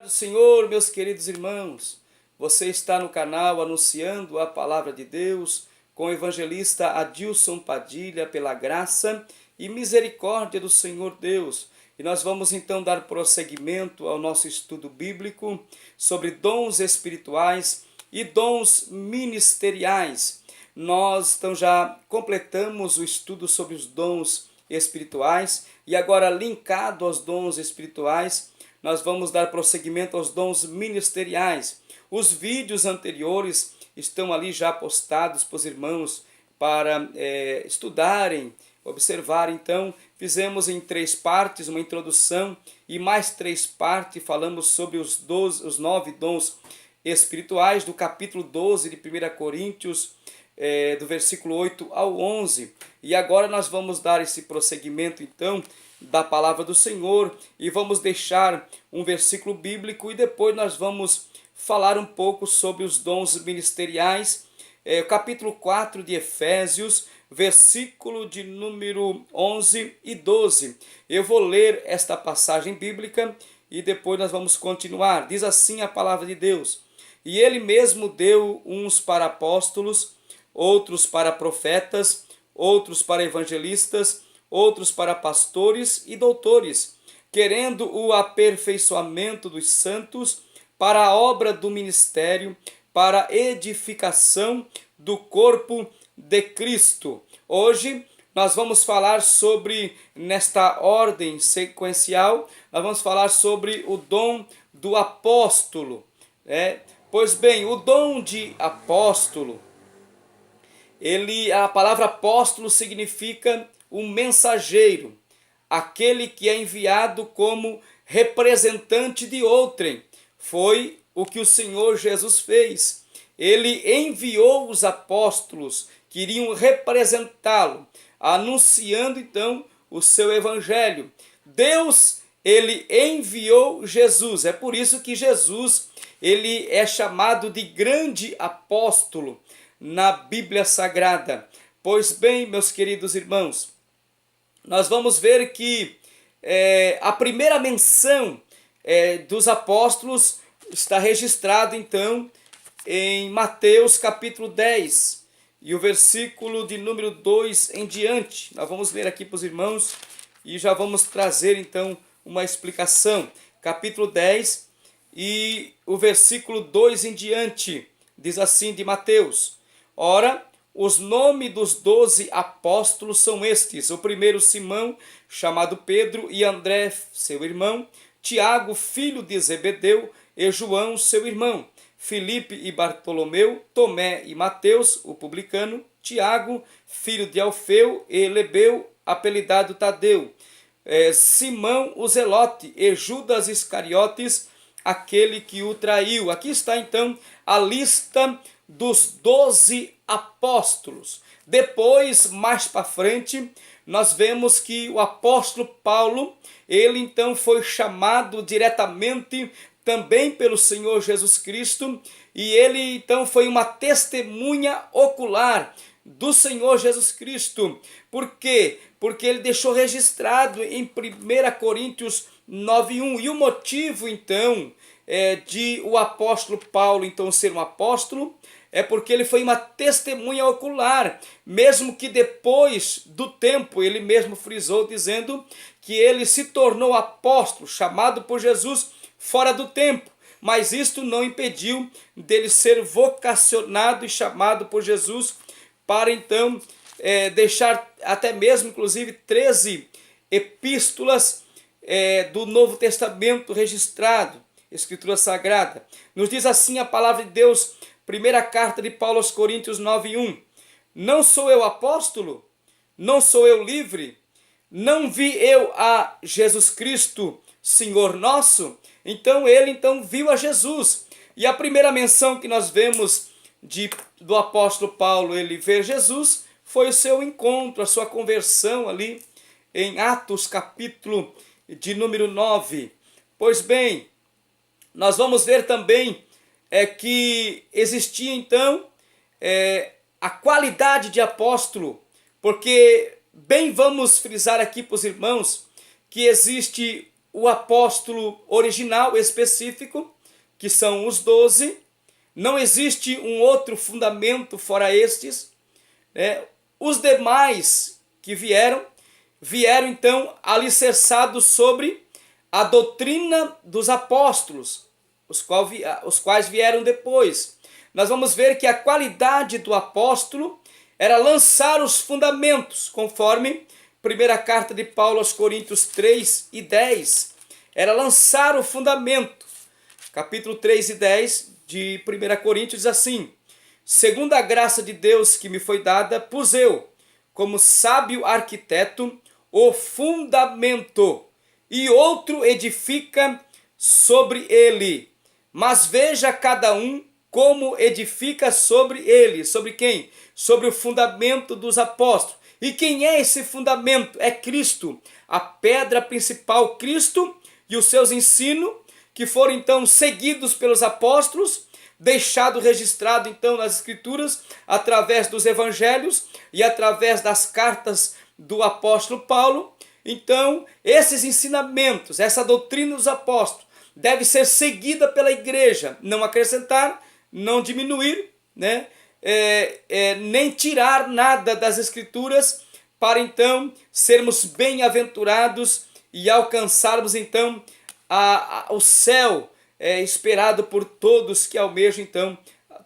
Senhor, meus queridos irmãos, você está no canal anunciando a palavra de Deus com o evangelista Adilson Padilha, pela graça e misericórdia do Senhor Deus. E nós vamos então dar prosseguimento ao nosso estudo bíblico sobre dons espirituais e dons ministeriais. Nós então já completamos o estudo sobre os dons espirituais e agora, linkado aos dons espirituais, nós vamos dar prosseguimento aos dons ministeriais. Os vídeos anteriores estão ali já postados para os irmãos para estudarem, observarem. Então, fizemos em 3 partes uma introdução e mais 3 partes falamos sobre os 9 dons espirituais do capítulo 12 de 1 Coríntios, do versículo 8 ao 11. E agora nós vamos dar esse prosseguimento então da palavra do Senhor e vamos deixar um versículo bíblico e depois nós vamos falar um pouco sobre os dons ministeriais. O capítulo 4 de Efésios, versículo de número 11 e 12. Eu vou ler esta passagem bíblica e depois nós vamos continuar. Diz assim a palavra de Deus: E ele mesmo deu uns para apóstolos, outros para profetas, outros para evangelistas, outros para pastores e doutores, querendo o aperfeiçoamento dos santos para a obra do ministério, para a edificação do corpo de Cristo. Hoje nós vamos falar sobre, nesta ordem sequencial, nós vamos falar sobre o dom do apóstolo. Pois bem, o dom de apóstolo, a palavra apóstolo significa um mensageiro, aquele que é enviado como representante de outrem. Foi o que o Senhor Jesus fez. Ele enviou os apóstolos que iriam representá-lo, anunciando então o seu evangelho. Deus, ele enviou Jesus. É por isso que Jesus, ele é chamado de grande apóstolo na Bíblia Sagrada. Pois bem, meus queridos irmãos, nós vamos ver que a primeira menção dos apóstolos está registrada então em Mateus capítulo 10 e o versículo de número 2 em diante. Nós vamos ler aqui para os irmãos e já vamos trazer então uma explicação. Capítulo 10 e o versículo 2 em diante, diz assim de Mateus: Ora, os nomes dos 12 apóstolos são estes: o primeiro, Simão, chamado Pedro, e André, seu irmão, Tiago, filho de Zebedeu, e João, seu irmão, Filipe e Bartolomeu, Tomé e Mateus, o publicano, Tiago, filho de Alfeu, e Lebeu, apelidado Tadeu, Simão o Zelote, e Judas Iscariotes, aquele que o traiu. Aqui está então a lista dos 12 apóstolos. Depois, mais para frente, nós vemos que o apóstolo Paulo, ele então foi chamado diretamente também pelo Senhor Jesus Cristo, e ele então foi uma testemunha ocular do Senhor Jesus Cristo. Por quê? Porque ele deixou registrado em 1 Coríntios 9:1, e o motivo então de o apóstolo Paulo então ser um apóstolo é porque ele foi uma testemunha ocular, mesmo que depois do tempo, ele mesmo frisou dizendo que ele se tornou apóstolo, chamado por Jesus fora do tempo, mas isto não impediu dele ser vocacionado e chamado por Jesus para então deixar até mesmo inclusive 13 epístolas do Novo Testamento registrado, Escritura Sagrada. Nos diz assim a palavra de Deus, primeira carta de Paulo aos Coríntios 9:1: Não sou eu apóstolo? Não sou eu livre? Não vi eu a Jesus Cristo, Senhor nosso? Então ele viu a Jesus. E a primeira menção que nós vemos do apóstolo Paulo, ele ver Jesus, foi o seu encontro, a sua conversão ali em Atos capítulo de número 9. Pois bem, nós vamos ver também que existia então a qualidade de apóstolo, porque bem vamos frisar aqui para os irmãos que existe o apóstolo original específico, que são os 12. Não existe um outro fundamento fora estes, né? Os demais que vieram então alicerçados sobre a doutrina dos apóstolos, os quais vieram depois. Nós vamos ver que a qualidade do apóstolo era lançar os fundamentos, conforme primeira carta de Paulo aos Coríntios 3:10, era lançar o fundamento. Capítulo 3:10 de 1 Coríntios diz assim: segundo a graça de Deus que me foi dada, pus eu, como sábio arquiteto, o fundamento, e outro edifica sobre ele. Mas veja cada um como edifica sobre ele. Sobre quem? Sobre o fundamento dos apóstolos. E quem é esse fundamento? É Cristo, a pedra principal, Cristo e os seus ensinos, que foram então seguidos pelos apóstolos, deixado registrado então nas Escrituras, através dos evangelhos e através das cartas do apóstolo Paulo. Então, esses ensinamentos, essa doutrina dos apóstolos, deve ser seguida pela igreja, não acrescentar, não diminuir, né? Nem tirar nada das Escrituras, para então sermos bem-aventurados e alcançarmos então o céu esperado por todos que almejam então,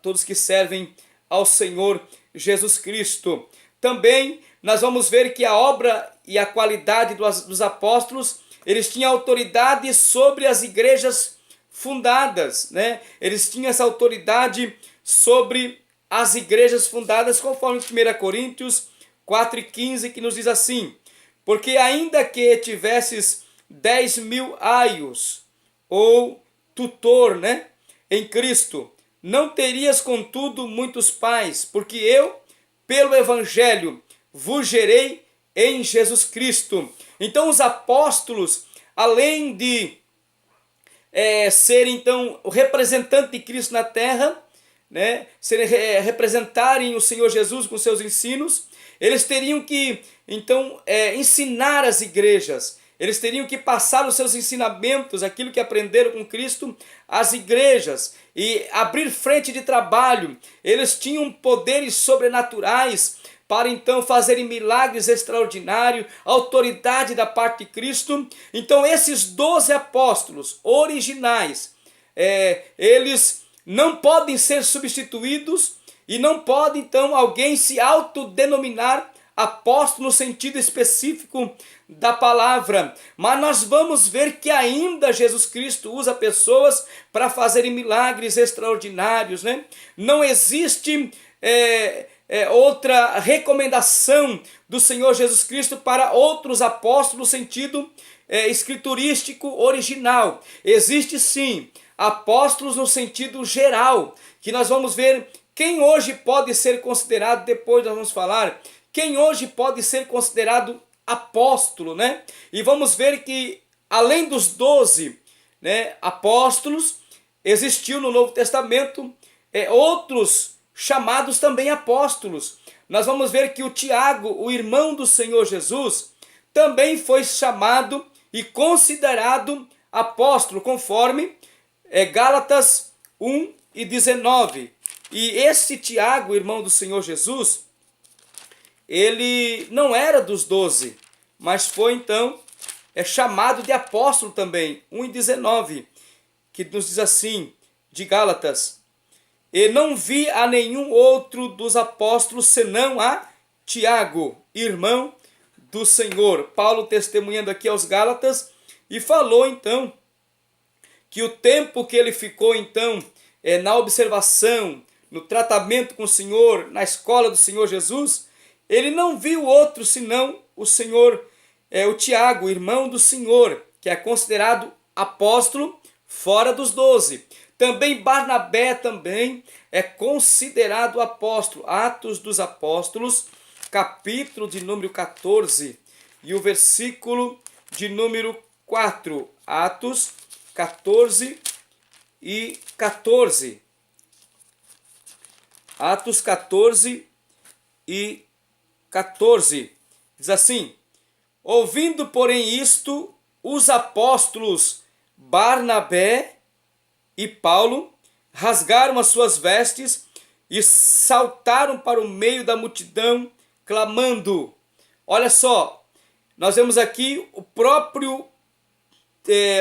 todos que servem ao Senhor Jesus Cristo. Também nós vamos ver que a obra e a qualidade dos apóstolos, eles tinham autoridade sobre as igrejas fundadas, né? Eles tinham essa autoridade sobre as igrejas fundadas, conforme 1 Coríntios 4:15, que nos diz assim: porque ainda que tivesses 10.000 aios, ou tutor, né, em Cristo, não terias contudo muitos pais, porque eu, pelo Evangelho, vos gerei em Jesus Cristo. Então os apóstolos, além de ser então o representante de Cristo na terra, né, representarem o Senhor Jesus com seus ensinos, eles teriam que então ensinar as igrejas, eles teriam que passar os seus ensinamentos, aquilo que aprenderam com Cristo, às igrejas, e abrir frente de trabalho. Eles tinham poderes sobrenaturais para então fazerem milagres extraordinários, autoridade da parte de Cristo. Então esses 12 apóstolos originais, eles não podem ser substituídos, e não pode então alguém se autodenominar apóstolo no sentido específico da palavra. Mas nós vamos ver que ainda Jesus Cristo usa pessoas para fazerem milagres extraordinários, né? Não existe outra recomendação do Senhor Jesus Cristo para outros apóstolos no sentido escriturístico original. Existe sim apóstolos no sentido geral, que nós vamos ver quem hoje pode ser considerado, depois nós vamos falar, quem hoje pode ser considerado apóstolo, né? E vamos ver que além dos 12, né, apóstolos, existiu no Novo Testamento outros chamados também apóstolos. Nós vamos ver que o Tiago, o irmão do Senhor Jesus, também foi chamado e considerado apóstolo, conforme Gálatas 1:19. E esse Tiago, irmão do Senhor Jesus, ele não era dos 12, mas foi então chamado de apóstolo também. 1:19, que nos diz assim, de Gálatas: e não vi a nenhum outro dos apóstolos senão a Tiago, irmão do Senhor. Paulo testemunhando aqui aos Gálatas, e falou então que o tempo que ele ficou então na observação, no tratamento com o Senhor, na escola do Senhor Jesus, ele não viu outro senão o Senhor, o Tiago, irmão do Senhor, que é considerado apóstolo fora dos 12. Também Barnabé também é considerado apóstolo. Atos dos Apóstolos, capítulo de número 14 e o versículo de número 4. Atos 14 e 14. Atos 14 e 14. Diz assim: ouvindo, porém, isto, os apóstolos Barnabé e Paulo rasgaram as suas vestes e saltaram para o meio da multidão, clamando. Olha só, nós vemos aqui o próprio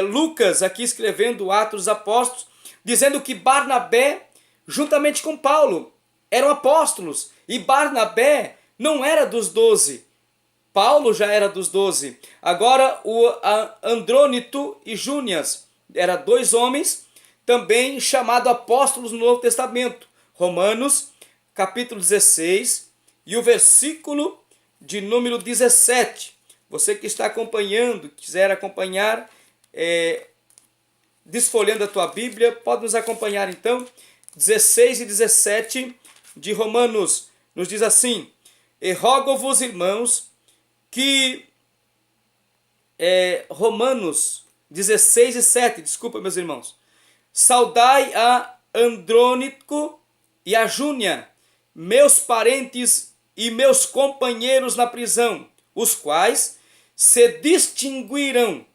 Lucas aqui escrevendo Atos dos Apóstolos, dizendo que Barnabé, juntamente com Paulo, eram apóstolos, e Barnabé não era dos 12. Paulo já era dos 12. Agora o Andrônico e Júnias eram 2 homens, também chamados apóstolos no Novo Testamento. Romanos, capítulo 16, e o versículo de número 17. Você que está acompanhando, quiser acompanhar, desfolhando a tua Bíblia, pode nos acompanhar então. 16 e 17 de Romanos nos diz assim: e rogo-vos, irmãos, que Romanos 16 e 7, desculpa meus irmãos, saudai a Andrônico e a Júnia, meus parentes e meus companheiros na prisão, os quais se distinguiram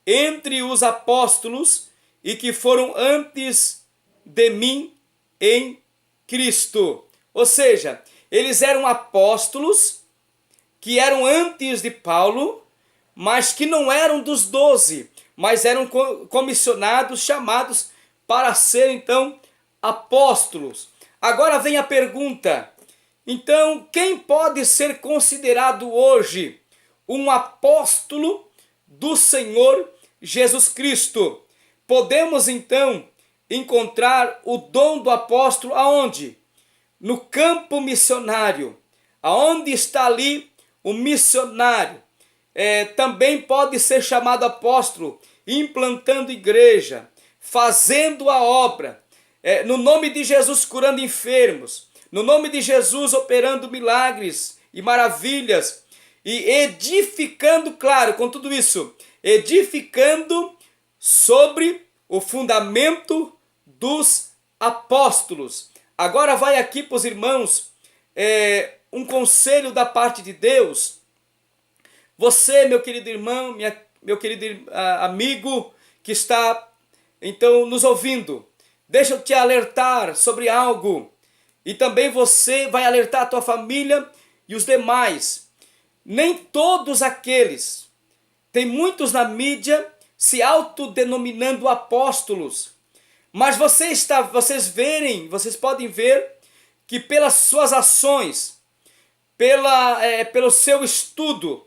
entre os apóstolos e que foram antes de mim em Cristo. Ou seja, eles eram apóstolos que eram antes de Paulo, mas que não eram dos 12, mas eram comissionados, chamados para ser então apóstolos. Agora vem a pergunta: então quem pode ser considerado hoje um apóstolo do Senhor Jesus Cristo? Podemos então encontrar o dom do apóstolo aonde? No campo missionário. Aonde está ali o missionário? Também pode ser chamado apóstolo implantando igreja, fazendo a obra, no nome de Jesus curando enfermos, no nome de Jesus operando milagres e maravilhas, e edificando, claro, com tudo isso, edificando sobre o fundamento dos apóstolos. Agora vai aqui para os irmãos um conselho da parte de Deus. Você, meu querido irmão, meu querido amigo que está então nos ouvindo, deixa eu te alertar sobre algo, e também você vai alertar a tua família e os demais. Nem todos aqueles, tem muitos na mídia se autodenominando apóstolos, mas vocês podem ver que pelas suas ações, pelo seu estudo,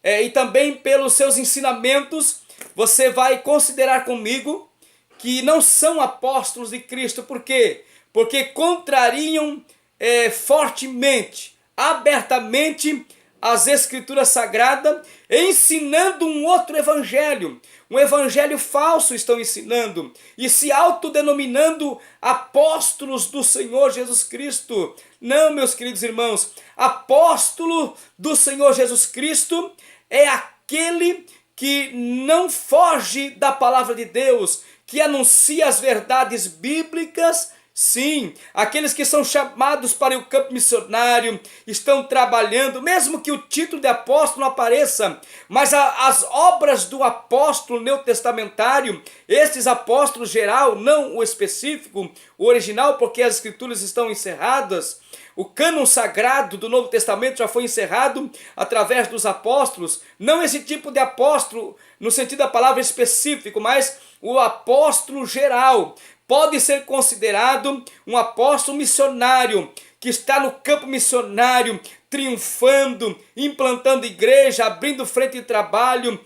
e também pelos seus ensinamentos, você vai considerar comigo que não são apóstolos de Cristo. Por quê? Porque contrariam fortemente, abertamente as Escrituras Sagradas, ensinando um outro evangelho. Um evangelho falso estão ensinando e se autodenominando apóstolos do Senhor Jesus Cristo. Não, meus queridos irmãos, apóstolo do Senhor Jesus Cristo é aquele que não foge da palavra de Deus, que anuncia as verdades bíblicas. Sim, aqueles que são chamados para o campo missionário, estão trabalhando, mesmo que o título de apóstolo não apareça, mas as obras do apóstolo neotestamentário, esses apóstolos geral, não o específico, o original, porque as escrituras estão encerradas, o cânon sagrado do Novo Testamento já foi encerrado através dos apóstolos, não esse tipo de apóstolo no sentido da palavra específico, mas o apóstolo geral. Pode ser considerado um apóstolo missionário, que está no campo missionário, triunfando, implantando igreja, abrindo frente de trabalho,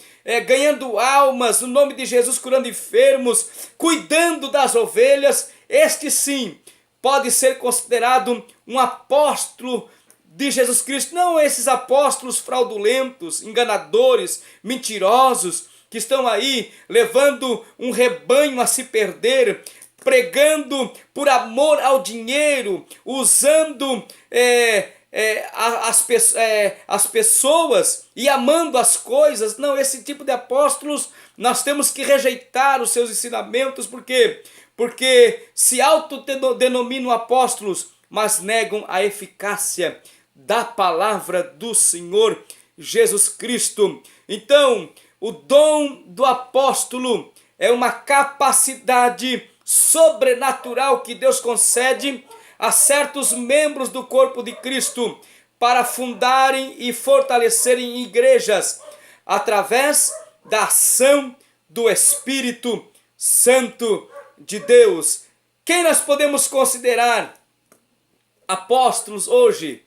ganhando almas, no nome de Jesus, curando enfermos, cuidando das ovelhas. Este sim, pode ser considerado um apóstolo de Jesus Cristo. Não esses apóstolos fraudulentos, enganadores, mentirosos, que estão aí levando um rebanho a se perder, pregando por amor ao dinheiro, usando as pessoas e amando as coisas. Não, esse tipo de apóstolos nós temos que rejeitar os seus ensinamentos. Por quê? Porque se autodenominam apóstolos, mas negam a eficácia da palavra do Senhor Jesus Cristo. Então, o dom do apóstolo é uma capacidade sobrenatural que Deus concede a certos membros do corpo de Cristo para fundarem e fortalecerem igrejas através da ação do Espírito Santo de Deus. Quem nós podemos considerar apóstolos hoje?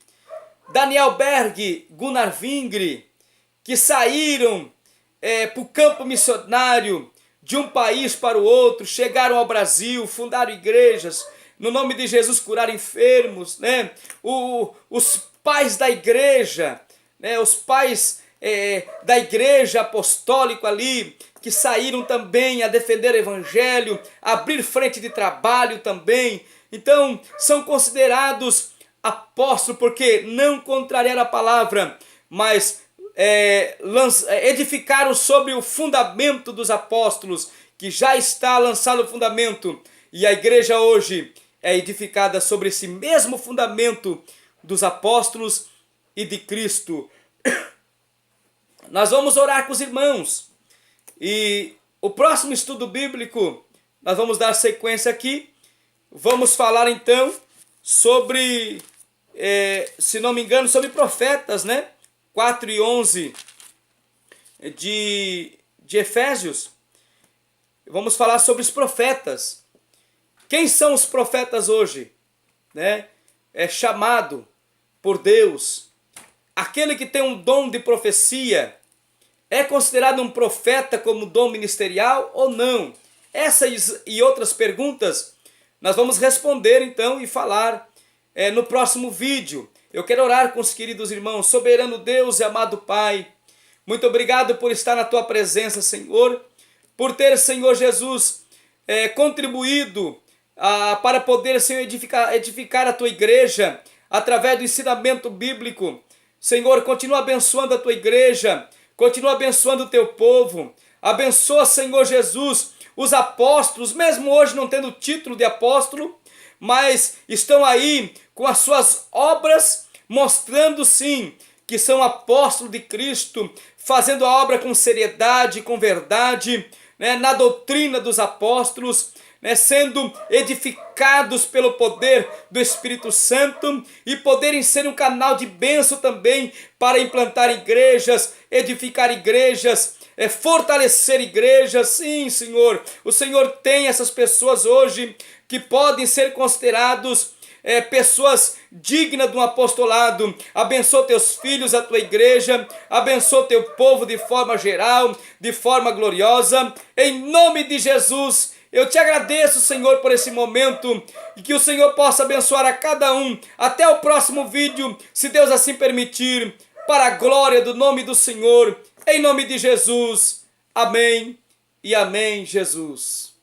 Daniel Berg, Gunnar Vingre, que saíram para o campo missionário de um país para o outro, chegaram ao Brasil, fundaram igrejas, no nome de Jesus curaram enfermos, né? Os pais da igreja, né? Os pais da igreja apostólica ali, que saíram também a defender o evangelho, abrir frente de trabalho também. Então, são considerados apóstolos porque não contrariaram a palavra, mas edificaram sobre o fundamento dos apóstolos, que já está lançado o fundamento, e a igreja hoje é edificada sobre esse mesmo fundamento dos apóstolos e de Cristo. Nós vamos orar com os irmãos, e o próximo estudo bíblico, nós vamos dar sequência aqui, vamos falar então sobre, se não me engano, sobre profetas, né? 4 e 11 de Efésios. Vamos falar sobre os profetas. Quem são os profetas hoje? Né? É chamado por Deus. Aquele que tem um dom de profecia é considerado um profeta como dom ministerial ou não? Essas e outras perguntas nós vamos responder então e falar no próximo vídeo. Eu quero orar com os queridos irmãos. Soberano Deus e amado Pai, muito obrigado por estar na Tua presença, Senhor, por ter, Senhor Jesus, contribuído para poder, Senhor, edificar a Tua igreja através do ensinamento bíblico. Senhor, continua abençoando a Tua igreja, continua abençoando o Teu povo, abençoa, Senhor Jesus, os apóstolos, mesmo hoje não tendo título de apóstolo, mas estão aí com as suas obras, mostrando sim que são apóstolos de Cristo, fazendo a obra com seriedade, com verdade, né, na doutrina dos apóstolos, né, sendo edificados pelo poder do Espírito Santo e poderem ser um canal de bênção também para implantar igrejas, edificar igrejas, fortalecer igrejas. Sim, Senhor, o Senhor tem essas pessoas hoje que podem ser considerados pessoas dignas de um apostolado. Abençoa teus filhos, a tua igreja, abençoa teu povo de forma geral, de forma gloriosa, em nome de Jesus. Eu te agradeço, Senhor, por esse momento, e que o Senhor possa abençoar a cada um. Até o próximo vídeo, se Deus assim permitir, para a glória do nome do Senhor, em nome de Jesus. Amém e amém, Jesus.